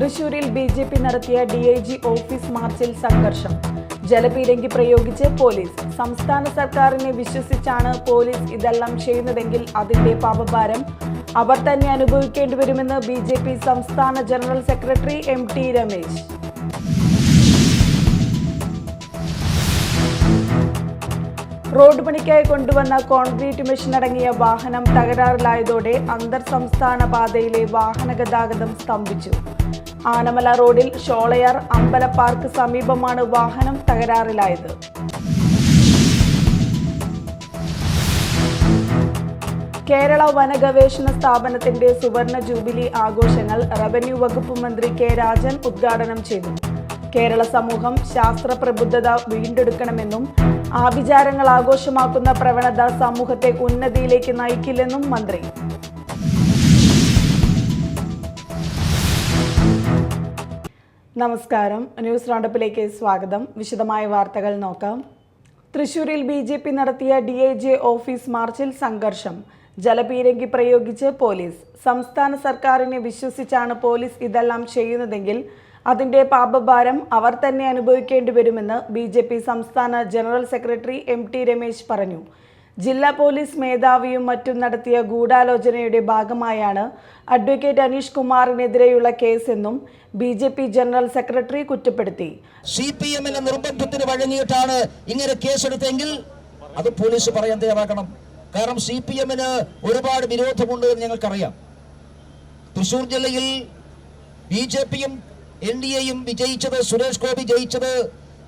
തൃശൂരിൽ ബിജെപി നടത്തിയ DIG office മാർച്ചിൽ സംഘർഷം. ജലപീരങ്കി പ്രയോഗിച്ച് പോലീസ്. സംസ്ഥാന സർക്കാരിനെ വിശ്വസിച്ചാണ് പോലീസ് ഇതെല്ലാം ചെയ്യുന്നതെങ്കിൽ അതിന്റെ പാപഭാരം അവർ തന്നെ അനുഭവിക്കേണ്ടിവരുമെന്ന് ബിജെപി സംസ്ഥാന ജനറൽ സെക്രട്ടറി എം.ടി. രമേശ്. റോഡ് പണിക്കായി കൊണ്ടുവന്ന കോൺക്രീറ്റ് മെഷീൻ അടങ്ങിയ വാഹനം തകരാറിലായതോടെ അന്തർ സംസ്ഥാന പാതയിലെ വാഹന ഗതാഗതം സ്തംഭിച്ചു. ആനമല റോഡിൽ ഷോളയാർ അമ്പലപ്പാർക്ക് സമീപമാണ് വാഹനം തകരാറിലായത്. കേരള വന ഗവേഷണ സ്ഥാപനത്തിന്റെ സുവർണ ജൂബിലി ആഘോഷങ്ങൾ റവന്യൂ വകുപ്പ് മന്ത്രി കെ രാജൻ ഉദ്ഘാടനം ചെയ്തു. കേരള സമൂഹം ശാസ്ത്ര പ്രബുദ്ധത വീണ്ടെടുക്കണമെന്നും ആഭിചാരങ്ങൾ ആഘോഷമാക്കുന്ന പ്രവണത സമൂഹത്തെ ഉന്നതിയിലേക്ക് നയിക്കില്ലെന്നും മന്ത്രി. നമസ്കാരം, ന്യൂസ് റൗണ്ടപ്പിലേക്ക് സ്വാഗതം. വിശദമായ വാർത്തകൾ നോക്കാം. തൃശൂരിൽ ബിജെപി നടത്തിയ ഡിഐജി ഓഫീസ് മാർച്ചിൽ സംഘർഷം. ജലപീരങ്കി പ്രയോഗിച്ച് പോലീസ്. സംസ്ഥാന സർക്കാരിനെ വിശ്വസിച്ചാണ് പോലീസ് ഇതെല്ലാം ചെയ്യുന്നതെങ്കിൽ അതിന്റെ പാപഭാരം അവർ തന്നെ അനുഭവിക്കേണ്ടി വരുമെന്ന് ബിജെപി സംസ്ഥാന ജനറൽ സെക്രട്ടറി എം.ടി. രമേശ് പറഞ്ഞു. ജില്ലാ പോലീസ് മേധാവിയും മറ്റും നടത്തിയ ഗൂഢാലോചനയുടെ ഭാഗമായാണ് അഡ്വക്കേറ്റ് അനീഷ് കുമാറിനെതിരെയുള്ള കേസെന്നും ബിജെപി ജനറൽ സെക്രട്ടറി കുറ്റപ്പെടുത്തി. സിപിഎമ്മിന്റെ നിർബന്ധത്തിന് വഴങ്ങിയിട്ടാണ് ഇങ്ങനെ കേസെടുത്തെങ്കിൽ അത് പോലീസ് പറയാൻ തയ്യാറാക്കണം. കാരണം സിപിഎമ്മിന് ഒരുപാട് വിരോധമുണ്ട് എന്ന് ഞങ്ങൾക്കറിയാം. തൃശൂർ ജില്ലയിൽ ബിജെപിയും എൻഡിഎയും വിജയിച്ചത്, സുരേഷ് ഗോപി ജയിച്ചത്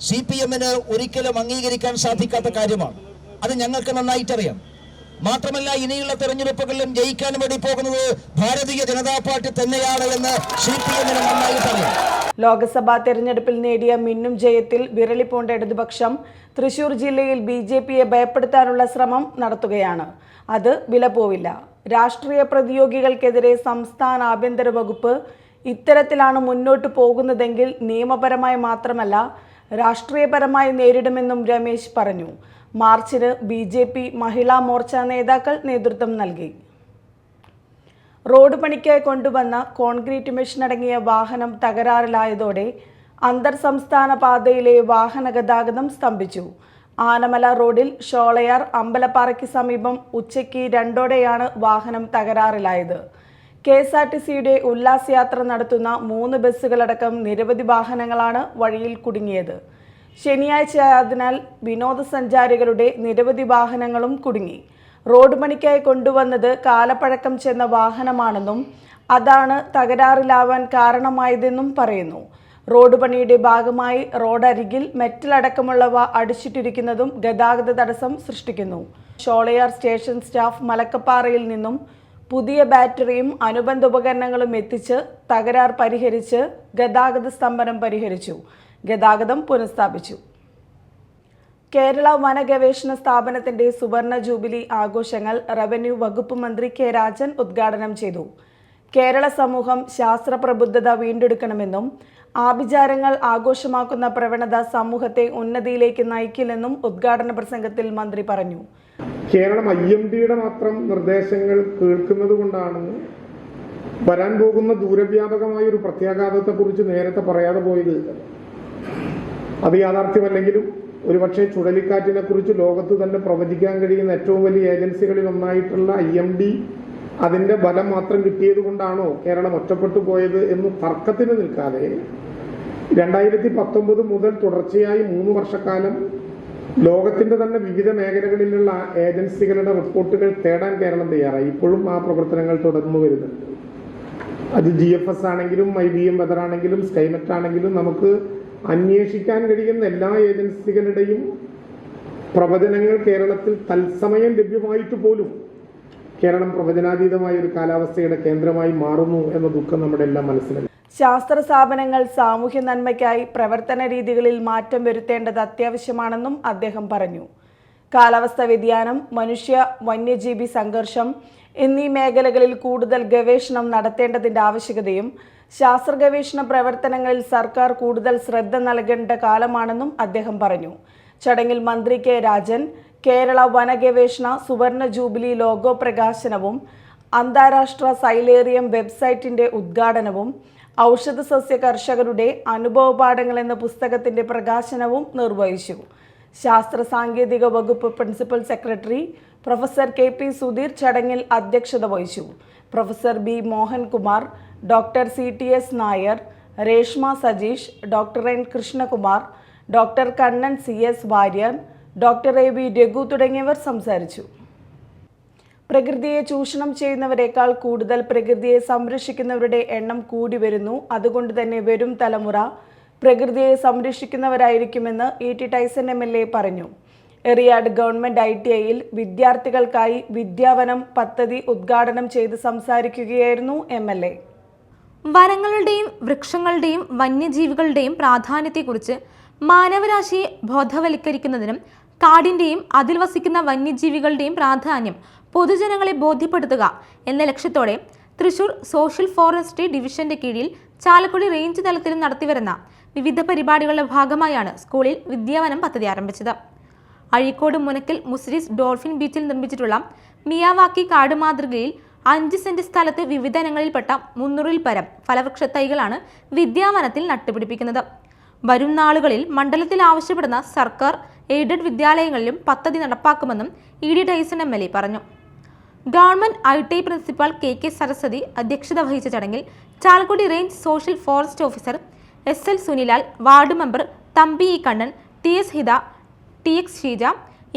സിപിഎമ്മിന് ഒരിക്കലും അംഗീകരിക്കാൻ സാധിക്കാത്ത കാര്യമാണ്. അത് ഞങ്ങൾക്ക് നന്നായിട്ടറിയാം. മാത്രമല്ല, ഇനിയുള്ള തെരഞ്ഞെടുപ്പുകളിലും ജയിക്കാൻ വേണ്ടി പോകുന്നത് ഭാരതീയ ജനതാ പാർട്ടി തന്നെയാണ് എന്ന് സിപിഎമ്മിന് നന്നായിട്ടറിയാം. ലോക്സഭാ തെരഞ്ഞെടുപ്പിൽ നേടിയ മിന്നും ജയത്തിൽ വിരളി പൂണ്ട ഇടതുപക്ഷം തൃശൂർ ജില്ലയിൽ ബിജെപിയെ ഭയപ്പെടുത്താനുള്ള ശ്രമം നടത്തുകയാണ്. അത് വില പോവില്ല. രാഷ്ട്രീയ പ്രതിയോഗികൾക്കെതിരെ സംസ്ഥാന ആഭ്യന്തര വകുപ്പ് ഇത്തരത്തിലാണ് മുന്നോട്ട് പോകുന്നതെങ്കിൽ നിയമപരമായി മാത്രമല്ല രാഷ്ട്രീയപരമായി നേരിടുമെന്നും രമേശ് പറഞ്ഞു. മാർച്ചിന് ബിജെപി മഹിളാ മോർച്ച നേതാക്കൾ നേതൃത്വം നൽകി. റോഡ് പണിക്കായി കൊണ്ടുവന്ന കോൺക്രീറ്റ് മെഷീൻ അടങ്ങിയ വാഹനം തകരാറിലായതോടെ അന്തർ സംസ്ഥാന പാതയിലെ വാഹന ഗതാഗതം സ്തംഭിച്ചു. ആനമല റോഡിൽ ഷോളയാർ അമ്പലപ്പാറയ്ക്ക് സമീപം ഉച്ചയ്ക്ക് 2:00-ഓടെയാണ് വാഹനം തകരാറിലായത്. KSRTCയുടെ ഉല്ലാസയാത്ര നടത്തുന്ന 3 ബസ്സുകളടക്കം നിരവധി വാഹനങ്ങളാണ് വഴിയിൽ കുടുങ്ങിയത്. ശനിയാഴ്ചയായതിനാൽ വിനോദസഞ്ചാരികളുടെ നിരവധി വാഹനങ്ങളും കുടുങ്ങി. റോഡ് പണിക്കായി കൊണ്ടുവന്നത് കാലപ്പഴക്കം ചെന്ന വാഹനമാണെന്നും അതാണ് തകരാറിലാവാൻ കാരണമായതെന്നും പറയുന്നു. റോഡ് പണിയുടെ ഭാഗമായി റോഡരികിൽ മെറ്റലടക്കമുള്ളവ അടിച്ചിട്ടിരിക്കുന്നതും ഗതാഗത തടസ്സം സൃഷ്ടിക്കുന്നു. ഷോളയാർ സ്റ്റേഷൻ സ്റ്റാഫ് മലക്കപ്പാറയിൽ നിന്നും പുതിയ ബാറ്ററിയും അനുബന്ധ ഉപകരണങ്ങളും എത്തിച്ച് തകരാർ പരിഹരിച്ച് ഗതാഗത സ്തംഭനം പരിഹരിച്ചു. ഗതാഗതം പുനഃസ്ഥാപിച്ചു. കേരള വന ഗവേഷണ സ്ഥാപനത്തിന്റെ സുവർണ ജൂബിലി ആഘോഷങ്ങൾ റവന്യൂ വകുപ്പ് മന്ത്രി കെ രാജൻ ഉദ്ഘാടനം ചെയ്തു. കേരള സമൂഹം ശാസ്ത്ര പ്രബുദ്ധത വീണ്ടെടുക്കണമെന്നും ആഭിചാരങ്ങൾ ആഘോഷമാക്കുന്ന പ്രവണത സമൂഹത്തെ ഉന്നതിയിലേക്ക് നയിക്കില്ലെന്നും ഉദ്ഘാടന പ്രസംഗത്തിൽ മന്ത്രി പറഞ്ഞു. കേരളം IMDയുടെ മാത്രം നിർദ്ദേശങ്ങൾ കേൾക്കുന്നത് കൊണ്ടാണ് വരാൻ പോകുന്ന ദൂരവ്യാപകമായ ഒരു പ്രത്യാഘാതത്തെക്കുറിച്ച് നേരത്തെ പറയാതെ പോയത്. അത് യാഥാർത്ഥ്യമല്ലെങ്കിലും ഒരുപക്ഷെ ചുഴലിക്കാറ്റിനെ കുറിച്ച് ലോകത്ത് തന്നെ പ്രവചിക്കാൻ കഴിയുന്ന ഏറ്റവും വലിയ ഏജൻസികളിൽ ഒന്നായിട്ടുള്ള IMD അതിന്റെ ബലം മാത്രം കിട്ടിയത് കൊണ്ടാണോ കേരളം ഒറ്റപ്പെട്ടു പോയത് എന്ന് തർക്കത്തിന് നിൽക്കാതെ 2019 മുതൽ തുടർച്ചയായി 3 വർഷക്കാലം ലോകത്തിന്റെ തന്നെ വിവിധ മേഖലകളിലുള്ള ഏജൻസികളുടെ റിപ്പോർട്ടുകൾ തേടാൻ കേരളം തയ്യാറായി. ഇപ്പോഴും ആ പ്രവർത്തനങ്ങൾ തുടർന്നു വരുന്നുണ്ട്. അത് GFS ആണെങ്കിലും IBM വെതർ ആണെങ്കിലും സ്കൈമെറ്റ് ആണെങ്കിലും നമുക്ക് അന്വേഷിക്കാൻ കഴിയുന്ന എല്ലാ ഏജൻസികളുടെയും പ്രവചനങ്ങൾ കേരളത്തിൽ തത്സമയം ലഭ്യമായിട്ട് പോലും കേരളം പ്രവചനാതീതമായ ഒരു കാലാവസ്ഥയുടെ കേന്ദ്രമായി മാറുന്നു എന്ന ദുഃഖം നമ്മുടെ എല്ലാം മനസ്സിലായി. ശാസ്ത്ര സ്ഥാപനങ്ങൾ സാമൂഹ്യ നന്മയ്ക്കായി പ്രവർത്തന രീതികളിൽ മാറ്റം വരുത്തേണ്ടത് അത്യാവശ്യമാണെന്നും അദ്ദേഹം പറഞ്ഞു. കാലാവസ്ഥാ വ്യതിയാനം, മനുഷ്യ വന്യജീവി സംഘർഷം എന്നീ മേഖലകളിൽ കൂടുതൽ ഗവേഷണം നടത്തേണ്ടതിന്റെ ആവശ്യകതയും ശാസ്ത്ര ഗവേഷണ പ്രവർത്തനങ്ങളിൽ സർക്കാർ കൂടുതൽ ശ്രദ്ധ നൽകേണ്ട കാലമാണെന്നും അദ്ദേഹം പറഞ്ഞു. ചടങ്ങിൽ മന്ത്രി കെ രാജൻ കേരള വന ഗവേഷണ സുവർണ ജൂബിലി ലോഗോ പ്രകാശനവും അന്താരാഷ്ട്ര സൈലേറിയം വെബ്സൈറ്റിന്റെ ഉദ്ഘാടനവും ഔഷധ സസ്യ കർഷകരുടെ അനുഭവപാഠങ്ങൾ എന്ന പുസ്തകത്തിന്റെ പ്രകാശനവും നിർവഹിച്ചു. ശാസ്ത്ര സാങ്കേതിക വകുപ്പ് principal secretary professor K P. Sudheer ചടങ്ങിൽ അധ്യക്ഷത വഹിച്ചു. Professor B. Mohankumar, doctor C T S. Nair, Reshma Sajeesh, doctor N. Krishnakumar, doctor Kannan C S. Warrier, doctor A V. Raghu തുടങ്ങിയവർ സംസാരിച്ചു. പ്രകൃതിയെ ചൂഷണം ചെയ്യുന്നവരെക്കാൾ കൂടുതൽ പ്രകൃതിയെ സംരക്ഷിക്കുന്നവരുടെ എണ്ണം കൂടി വരുന്നു. അതുകൊണ്ട് തന്നെ വരും തലമുറ പ്രകൃതിയെ സംരക്ഷിക്കുന്നവരായിരിക്കുമെന്ന് ഇ.ടി. ടൈസൺ എം.എൽ.എ. പറഞ്ഞു. എറിയാട് ഗവൺമെന്റ് ITIയിൽ വിദ്യാർത്ഥികൾക്കായി വിദ്യാവനം പദ്ധതി ഉദ്ഘാടനം ചെയ്ത് സംസാരിക്കുകയായിരുന്നു എം.എൽ.എ. വനങ്ങളുടെയും വൃക്ഷങ്ങളുടെയും വന്യജീവികളുടെയും പ്രാധാന്യത്തെക്കുറിച്ച് മാനവരാശിയെ ബോധവൽക്കരിക്കുന്നതിനും കാടിന്റെയും അതിൽ വസിക്കുന്ന വന്യജീവികളുടെയും പ്രാധാന്യം പൊതുജനങ്ങളെ ബോധ്യപ്പെടുത്തുക എന്ന ലക്ഷ്യത്തോടെ തൃശൂർ സോഷ്യൽ ഫോറസ്ട്രി ഡിവിഷന്റെ കീഴിൽ ചാലക്കുടി റേഞ്ച് തലത്തിൽ നടത്തിവരുന്ന വിവിധ പരിപാടികളുടെ ഭാഗമായാണ് സ്കൂളിൽ വിദ്യാവനം പദ്ധതി ആരംഭിച്ചത്. അഴീക്കോട് മുനക്കൽ മുസിരിസ് ഡോൾഫിൻ ബീച്ചിൽ നിർമ്മിച്ചിട്ടുള്ള മിയാവാക്കി കാട് മാതൃകയിൽ 5 സെന്റ് സ്ഥലത്ത് വിവിധ ഇനങ്ങളിൽപ്പെട്ട 300-ൽ പരം ഫലവൃക്ഷ തൈകളാണ് വിദ്യാവനത്തിൽ നട്ടുപിടിപ്പിക്കുന്നത്. വരും നാളുകളിൽ മണ്ഡലത്തിൽ ആവശ്യപ്പെടുന്ന സർക്കാർ എയ്ഡഡ് വിദ്യാലയങ്ങളിലും പദ്ധതി നടപ്പാക്കുമെന്നും ഇ.ടി. ടൈസൺ എം.എൽ.എ. പറഞ്ഞു. Government ITI principal K Saraswathi അധ്യക്ഷത വഹിച്ച ചടങ്ങിൽ Chalakudy range social forest officer SL Sunilal, ward member Thampi E. Kannan, TS Hitha, TX Sheeja,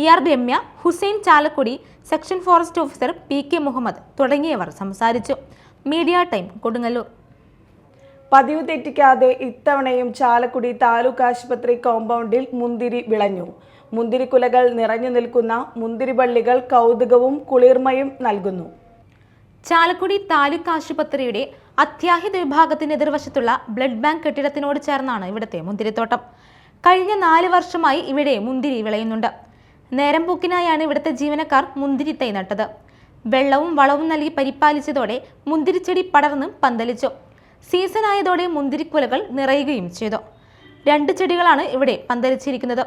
ER Ramya, Hussain Chalakudy, section forest officer PK Muhammad തുടങ്ങിയവർ സംസാരിച്ചു. Media time, Kodungallur. പതിവ് തെറ്റിക്കാതെ ഇത്തവണയും ചാലക്കുടി താലൂക്ക് ആശുപത്രി കോമ്പൗണ്ടിൽ മുന്തിരി വിളഞ്ഞു. മുന്തിരിക്കുലകൾ നിറഞ്ഞു നിൽക്കുന്ന മുന്തിരിവള്ളികൾ കൗതുകവും കുളിർമയും നൽകുന്നു. ചാലക്കുടി താലൂക്ക് ആശുപത്രിയുടെ അത്യാഹിത വിഭാഗത്തിന് എതിർവശത്തുള്ള ബ്ലഡ് ബാങ്ക് കെട്ടിടത്തിനോട് ചേർന്നാണ് ഇവിടുത്തെ മുന്തിരിത്തോട്ടം. കഴിഞ്ഞ 4 വർഷമായി ഇവിടെ മുന്തിരി വിളയുന്നുണ്ട്. നേരം പോക്കിനായാണ് ഇവിടുത്തെ ജീവനക്കാർ മുന്തിരി തൈ നട്ടത്. വെള്ളവും വളവും നൽകി പരിപാലിച്ചതോടെ മുന്തിരിച്ചെടി പടർന്ന് പന്തലിച്ചു. സീസൺ ആയതോടെ മുന്തിരിക്കുലകൾ നിറയുകയും ചെയ്തു. 2 ചെടികളാണ് ഇവിടെ പന്തലിച്ചിരിക്കുന്നത്.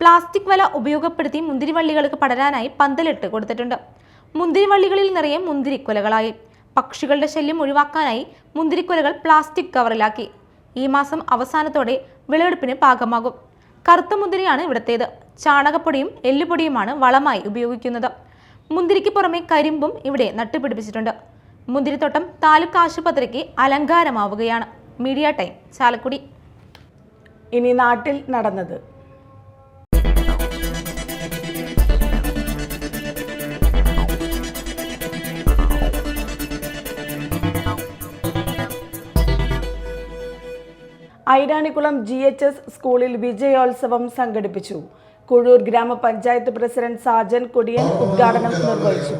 പ്ലാസ്റ്റിക് വല ഉപയോഗപ്പെടുത്തി മുന്തിരിവള്ളികൾക്ക് പടരാനായി പന്തലിട്ട് കൊടുത്തിട്ടുണ്ട്. മുന്തിരിവള്ളികളിൽ നിറയെ മുന്തിരിക്കുലകളായി. പക്ഷികളുടെ ശല്യം ഒഴിവാക്കാനായി മുന്തിരിക്കുലകൾ പ്ലാസ്റ്റിക് കവറിലാക്കി. ഈ മാസം അവസാനത്തോടെ വിളവെടുപ്പിന് പാകമാകും. കറുത്ത മുന്തിരിയാണ് ഇവിടത്തേത്. ചാണകപ്പൊടിയും എല്ലുപൊടിയുമാണ് വളമായി ഉപയോഗിക്കുന്നത്. മുന്തിരിക്ക് പുറമെ കരിമ്പും ഇവിടെ നട്ടുപിടിപ്പിച്ചിട്ടുണ്ട്. മുന്തിരിത്തോട്ടം താലൂക്ക് ആശുപത്രിക്ക് അലങ്കാരമാവുകയാണ്. Media time, Chalakudy. ഇനി നാട്ടിൽ നടന്നത്. ഐരാണിക്കുളം GHS സ്കൂളിൽ വിജയോത്സവം സംഘടിപ്പിച്ചു. കുഴൂർ ഗ്രാമപഞ്ചായത്ത് പ്രസിഡന്റ് സാജൻ കൊടിയൻ ഉദ്ഘാടനം നിർവഹിച്ചു.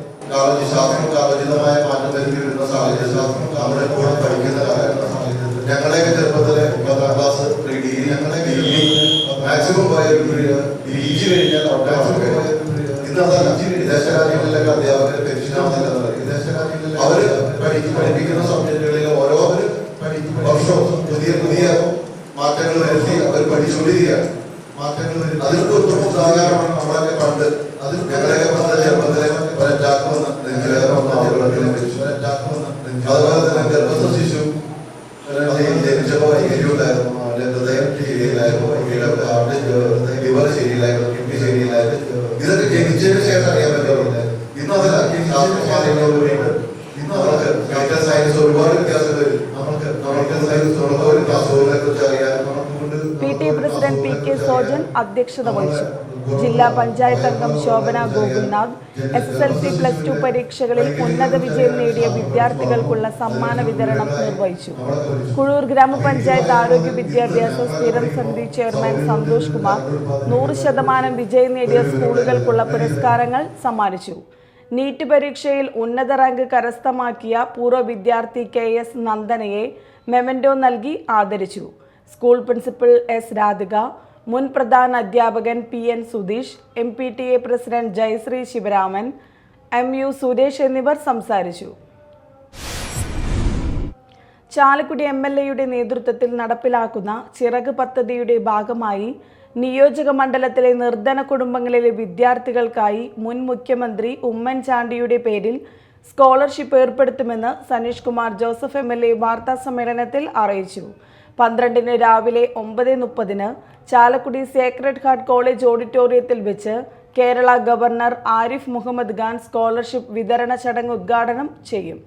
പഠിപ്പിക്കുന്ന സബ്ജക്റ്റുകളിൽ ഓരോ വർഷവും പുതിയ മാറ്റങ്ങൾ വരുത്തി അവർ പഠിച്ചുകൊണ്ടിരിക്കുകയാണ്. അതിനൊക്കെ ഉദാഹരണമാണ് നമ്മളൊക്കെ പണ്ട് ഞങ്ങളെയൊക്കെ പണ്ട് ചെറുപ്പത്തിലെ അതുപോലെ തന്നെ ഗർഭസ്ഥ ശിശു ജനിച്ചപ്പോൾ വൈകല്യമുണ്ടായിരുന്നു, അവന്റെ ഹൃദയം ശരിയില്ലായിരുന്നു, ലിവർ ശരിയില്ലായിരുന്നു, കിഡ്നി ശരിയില്ലായിരുന്നു. ഇതൊക്കെ ജനിച്ചതിന് ശേഷം അറിയാൻ പറ്റുന്നത്. ഇന്ന് അതല്ല, ശാസ്ത്രജ്ഞാനങ്ങളോടുകൂടിയിട്ട് ഇന്ന് നമുക്ക് മെഡിക്കൽ സയൻസ് ഒരുപാട് വ്യത്യാസം വരും. നമുക്ക് ഒരു ക്ലാസ്സുകളെ കുറിച്ച് അറിയാൻ PT പ്രസിഡന്റ് PK സോജൻ അധ്യക്ഷത വഹിച്ചു. ജില്ലാ പഞ്ചായത്ത് അംഗം ശോഭന ഗോകുൽനാഥ് SSLC+2 പരീക്ഷകളിൽ ഉന്നത വിജയം നേടിയ വിദ്യാർത്ഥികൾക്കുള്ള സമ്മാന വിതരണം നിർവഹിച്ചു. കുഴൂർ ഗ്രാമപഞ്ചായത്ത് ആരോഗ്യ വിദ്യാഭ്യാസ സ്ഥിരം സമിതി ചെയർമാൻ സന്തോഷ് കുമാർ 100% വിജയം നേടിയ സ്കൂളുകൾക്കുള്ള പുരസ്കാരങ്ങൾ സമ്മാനിച്ചു. നീറ്റ് പരീക്ഷയിൽ ഉന്നത റാങ്ക് കരസ്ഥമാക്കിയ പൂർവ്വ വിദ്യാർത്ഥി KS നന്ദനയെ മെമന്റോ നൽകി ആദരിച്ചു. സ്കൂൾ പ്രിൻസിപ്പൽ S രാധിക, മുൻ പ്രധാന അധ്യാപകൻ PN Sudheesh, MPTA president Jayasree Sivaraman, MU Suresh എന്നിവർ സംസാരിച്ചു. ചാലക്കുടി MLA-യുടെ നേതൃത്വത്തിൽ നടപ്പിലാക്കുന്ന ചിറക് പദ്ധതിയുടെ ഭാഗമായി നിയോജക മണ്ഡലത്തിലെ നിർധന കുടുംബങ്ങളിലെ വിദ്യാർത്ഥികൾക്കായി മുൻ മുഖ്യമന്ത്രി ഉമ്മൻചാണ്ടിയുടെ പേരിൽ സ്കോളർഷിപ്പ് ഏർപ്പെടുത്തുമെന്ന് സനീഷ് കുമാർ ജോസഫ് MLA വാർത്താ സമ്മേളനത്തിൽ അറിയിച്ചു. 12 രാവിലെ 9:30 ചാലക്കുടി സേക്രഡ് ഹാർട്ട് കോളേജ് ഓഡിറ്റോറിയത്തിൽ വെച്ച് കേരള ഗവർണർ ആരിഫ് മുഹമ്മദ് ഖാൻ സ്കോളർഷിപ്പ് വിതരണ ചടങ്ങ് ഉദ്ഘാടനം ചെയ്യും.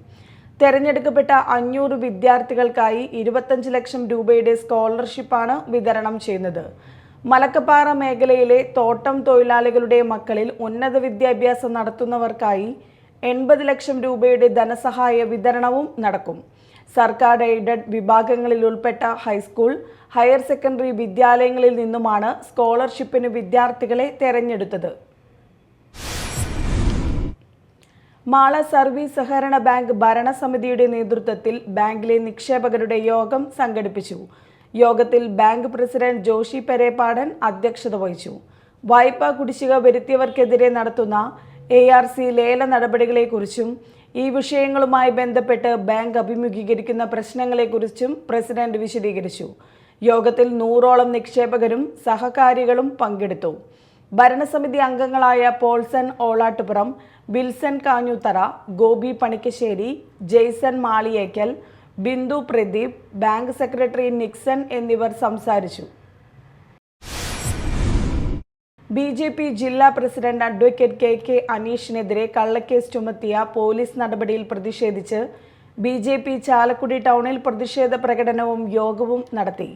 തെരഞ്ഞെടുക്കപ്പെട്ട 500 വിദ്യാർത്ഥികൾക്കായി 25 ലക്ഷം രൂപയുടെ സ്കോളർഷിപ്പാണ് വിതരണം ചെയ്യുന്നത്. മലക്കപ്പാറ മേഖലയിലെ തോട്ടം തൊഴിലാളികളുടെ മക്കളിൽ ഉന്നത വിദ്യാഭ്യാസം നടത്തുന്നവർക്കായി 80 ലക്ഷം രൂപയുടെ ധനസഹായ വിതരണവും നടക്കും. സർക്കാർ എയ്ഡഡ് വിഭാഗങ്ങളിൽ ഉൾപ്പെട്ട ഹൈസ്കൂൾ, ഹയർ സെക്കൻഡറി വിദ്യാലയങ്ങളിൽ നിന്നുമാണ് സ്കോളർഷിപ്പിന് വിദ്യാർത്ഥികളെ തെരഞ്ഞെടുത്തത്. മാള സർവീസ് സഹകരണ ബാങ്ക് ഭരണസമിതിയുടെ നേതൃത്വത്തിൽ ബാങ്കിലെ നിക്ഷേപകരുടെ യോഗം സംഘടിപ്പിച്ചു. യോഗത്തിൽ ബാങ്ക് പ്രസിഡന്റ് ജോഷി പെരേപ്പാടൻ അധ്യക്ഷത വഹിച്ചു. വായ്പാ കുടിശ്ശിക വരുത്തിയവർക്കെതിരെ നടത്തുന്ന ARC ലേല നടപടികളെക്കുറിച്ചും ഈ വിഷയങ്ങളുമായി ബന്ധപ്പെട്ട് ബാങ്ക് അഭിമുഖീകരിക്കുന്ന പ്രശ്നങ്ങളെക്കുറിച്ചും പ്രസിഡന്റ് വിശദീകരിച്ചു. യോഗത്തിൽ 100ഓളം നിക്ഷേപകരും സഹകാരികളും പങ്കെടുത്തു. ഭരണസമിതി അംഗങ്ങളായ പോൾസൺ ഓളാട്ടുപുറം, വിൽസൺ കാഞ്ഞൂത്തറ, ഗോപി പണിക്കശ്ശേരി, ജെയ്സൺ മാളിയേക്കൽ, ബിന്ദു പ്രദീപ്, ബാങ്ക് സെക്രട്ടറി നിക്സൺ എന്നിവർ സംസാരിച്ചു. BJP ജില്ലാ പ്രസിഡന്റ് അഡ്വക്കേറ്റ് KK അനീഷിനെതിരെ കള്ളക്കേസ് ചുമത്തിയ പോലീസ് നടപടിയിൽ പ്രതിഷേധിച്ച് BJP ചാലക്കുടി ടൗണിൽ പ്രതിഷേധ പ്രകടനവും യോഗവും നടത്തി.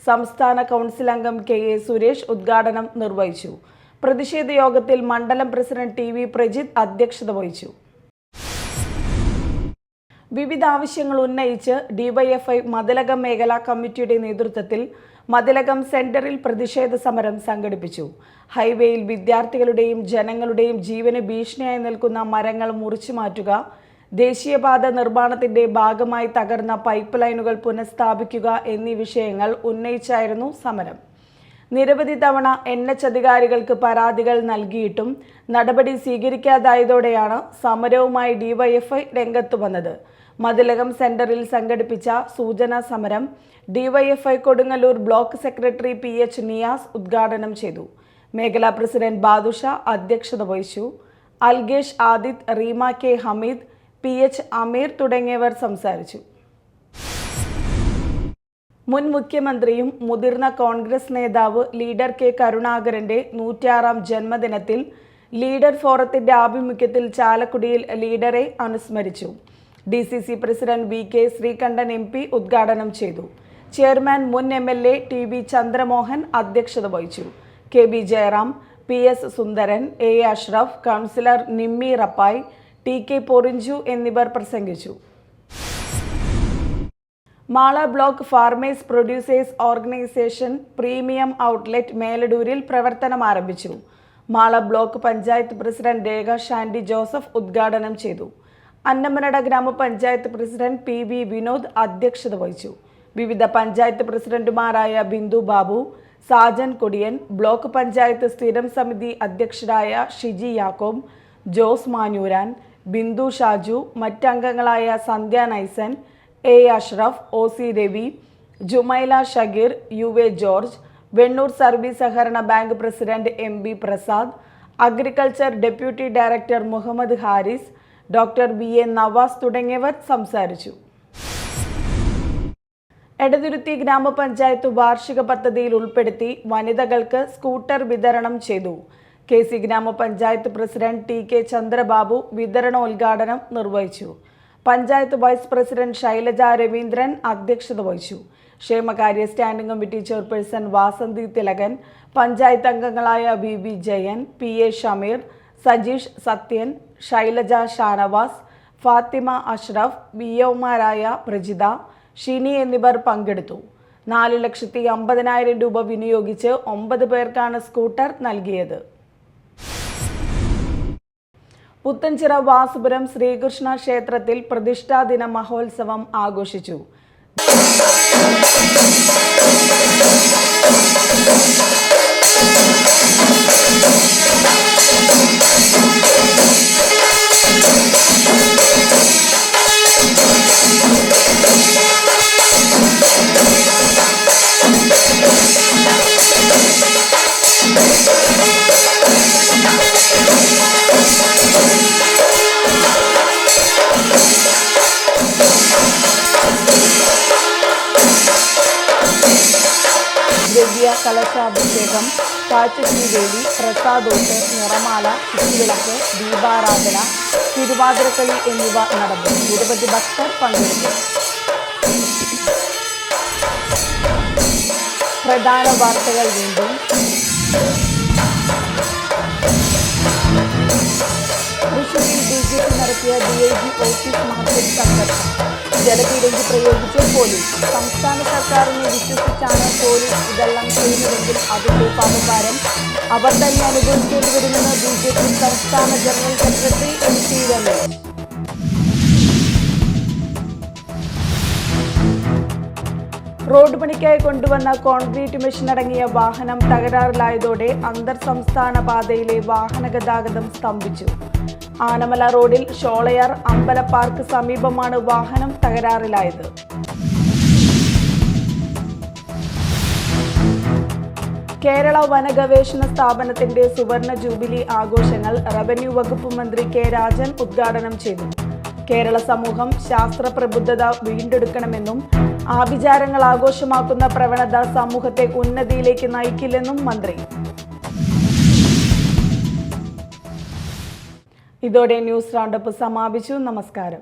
സംസ്ഥാന കൗൺസിൽ അംഗം KA സുരേഷ് ഉദ്ഘാടനം നിർവഹിച്ചു. പ്രതിഷേധ യോഗത്തിൽ മണ്ഡലം പ്രസിഡന്റ് TV പ്രജിത്ത് അധ്യക്ഷത വഹിച്ചു. വിവിധ ആവശ്യങ്ങൾ ഉന്നയിച്ച് DYFI മതിലകം മേഖലാ കമ്മിറ്റിയുടെ നേതൃത്വത്തിൽ മതിലകം സെന്ററിൽ പ്രതിഷേധ സമരം സംഘടിപ്പിച്ചു. ഹൈവേയിൽ വിദ്യാർത്ഥികളുടെയും ജനങ്ങളുടെയും ജീവന് ഭീഷണിയായി നിൽക്കുന്ന മരങ്ങൾ മുറിച്ചു മാറ്റുക, ദേശീയപാത നിർമ്മാണത്തിന്റെ ഭാഗമായി തകർന്ന പൈപ്പ് ലൈനുകൾ പുനഃസ്ഥാപിക്കുക എന്നീ വിഷയങ്ങൾ ഉന്നയിച്ചായിരുന്നു സമരം. നിരവധി തവണ NH അധികാരികൾക്ക് പരാതികൾ നൽകിയിട്ടും നടപടി സ്വീകരിക്കാതായതോടെയാണ് സമരവുമായി DYFI രംഗത്തു വന്നത്. മതിലകം സെന്ററിൽ സംഘടിപ്പിച്ച സൂചനാ സമരം DYFI Kodungallur block secretary PH Niyas ഉദ്ഘാടനം ചെയ്തു. മേഖലാ പ്രസിഡന്റ് ബാദുഷ അധ്യക്ഷത വഹിച്ചു. അൽഗേഷ് ആദിത്, റീമ K ഹമീദ്, PH അമീർ തുടങ്ങിയവർ സംസാരിച്ചു. മുൻ മുഖ്യമന്ത്രിയും മുതിർന്ന കോൺഗ്രസ് നേതാവ് ലീഡർ K കരുണാകരന്റെ 106ാം ജന്മദിനത്തിൽ ലീഡർ ഫോറത്തിന്റെ ആഭിമുഖ്യത്തിൽ ചാലക്കുടിയിൽ ലീഡറെ അനുസ്മരിച്ചു. DCC president VK Sreekandan MP ഉദ്ഘാടനം ചെയ്തു. ചെയർമാൻ മുൻ MLA TB ചന്ദ്രമോഹൻ അധ്യക്ഷത വഹിച്ചു. KB Jayaram, PS Sundaran, A Ashraf, councillor Nimmi Rappai, TK Porinju എന്നിവർ പ്രസംഗിച്ചു. Mala block farmers producers organisation premium outlet മേലടൂരിൽ പ്രവർത്തനം ആരംഭിച്ചു. Mala block panchayat president Rekha Shandy Joseph ഉദ്ഘാടനം ചെയ്തു. അന്നമനട ഗ്രാമപഞ്ചായത്ത് പ്രസിഡന്റ് PV വിനോദ് അധ്യക്ഷത വഹിച്ചു. വിവിധ പഞ്ചായത്ത് പ്രസിഡന്റുമാരായ ബിന്ദു ബാബു, സാജൻ കൊടിയൻ, ബ്ലോക്ക് പഞ്ചായത്ത് സ്ഥിരം സമിതി അധ്യക്ഷരായ ഷിജി യാക്കോബ്, ജോസ് മാഞ്ഞൂരാൻ, ബിന്ദു ഷാജു, മറ്റംഗങ്ങളായ Sandhya Naison, A Ashraf, OC Ravi, Jumaila Shageer, UA George, Vennur service സഹകരണ bank president MB Prasad, agriculture deputy director Muhammad Haris, doctor VA Navas തുടങ്ങിയവർ സംസാരിച്ചു. എടതുരുത്തി ഗ്രാമപഞ്ചായത്ത് വാർഷിക പദ്ധതിയിൽ ഉൾപ്പെടുത്തി വനിതകൾക്ക് സ്കൂട്ടർ വിതരണം ചെയ്തു. KC ഗ്രാമപഞ്ചായത്ത് പ്രസിഡന്റ് TK ചന്ദ്രബാബു വിതരണോദ്ഘാടനം നിർവഹിച്ചു. പഞ്ചായത്ത് വൈസ് പ്രസിഡന്റ് ശൈലജ രവീന്ദ്രൻ അധ്യക്ഷത വഹിച്ചു. ക്ഷേമകാര്യ standing committee chairperson Vasanthi Thilakan, panchayat അംഗങ്ങളായ VB ജയൻ, PA ഷമീർ, സജീഷ് സത്യൻ, ശൈലജ ഷാനവാസ്, ഫാത്തിമ അഷ്റഫ്, BOമാരായ പ്രജിത, ഷിനി എന്നിവർ പങ്കെടുത്തു. 4,50,000 രൂപ വിനിയോഗിച്ച് 9 പേർക്കാണ് സ്കൂട്ടർ നൽകിയത്. പുത്തൻചിറ വാസുപുരം ശ്രീകൃഷ്ണ ക്ഷേത്രത്തിൽ പ്രതിഷ്ഠാദിന മഹോത്സവം ആഘോഷിച്ചു. ദിവ്യ കലശാഭിഷേകം, കാഴ്ചശ്രീദേവി, പ്രസാദോട്ട്, നിറമാല, ചുറ്റുവിളക്ക്, ദീപാരാധന, തിരുവാതിരക്കളി എന്നിവ നടന്നു. നിരവധി ഭക്തർ പങ്കെടുത്തു. പ്രധാന വാർത്തകൾ വീണ്ടും. തൃശൂരിൽ BJP നടത്തിയ DIG ഓഫീസ് മാർച്ചിൽ സംഘർഷം. ജലപീരങ്കി പ്രയോഗിച്ച് പോലീസ്. സംസ്ഥാന സർക്കാരിനെ വിശ്വസിച്ചാണ് പോലീസ് ഇതെല്ലാം ചെയ്യുന്നതെങ്കിൽ അതിന്റെ പാപഭാരം അവർ തന്നെ അനുഭവിക്കേണ്ടി വരുമെന്ന് BJP സംസ്ഥാന general secretary MC Ramesh. Road പണിക്കായി കൊണ്ടുവന്ന കോൺക്രീറ്റ് മെഷീൻ അടങ്ങിയ വാഹനം തകരാറിലായതോടെ അന്തർ സംസ്ഥാന പാതയിലെ വാഹന ഗതാഗതം സ്തംഭിച്ചു. ആനമല റോഡിൽ ഷോളയാർ അമ്പല പാർക്ക് സമീപമാണ് വാഹനം തകരാറിലായത്. കേരള വനഗവേഷണ സ്ഥാപനത്തിന്റെ സുവർണ ജൂബിലി ആഘോഷങ്ങൾ റവന്യൂ വകുപ്പ് മന്ത്രി K. രാജൻ ഉദ്ഘാടനം ചെയ്തു. കേരള സമൂഹം ശാസ്ത്ര പ്രബുദ്ധത വീണ്ടെടുക്കണമെന്നും ആഭിചാരങ്ങൾ ആഘോഷമാക്കുന്ന പ്രവണത സമൂഹത്തെ ഉന്നതിയിലേക്ക് നയിക്കില്ലെന്നും മന്ത്രി. ഇതോടെ ന്യൂസ് റൗണ്ടപ്പ് സമാപിച്ചു. നമസ്കാരം.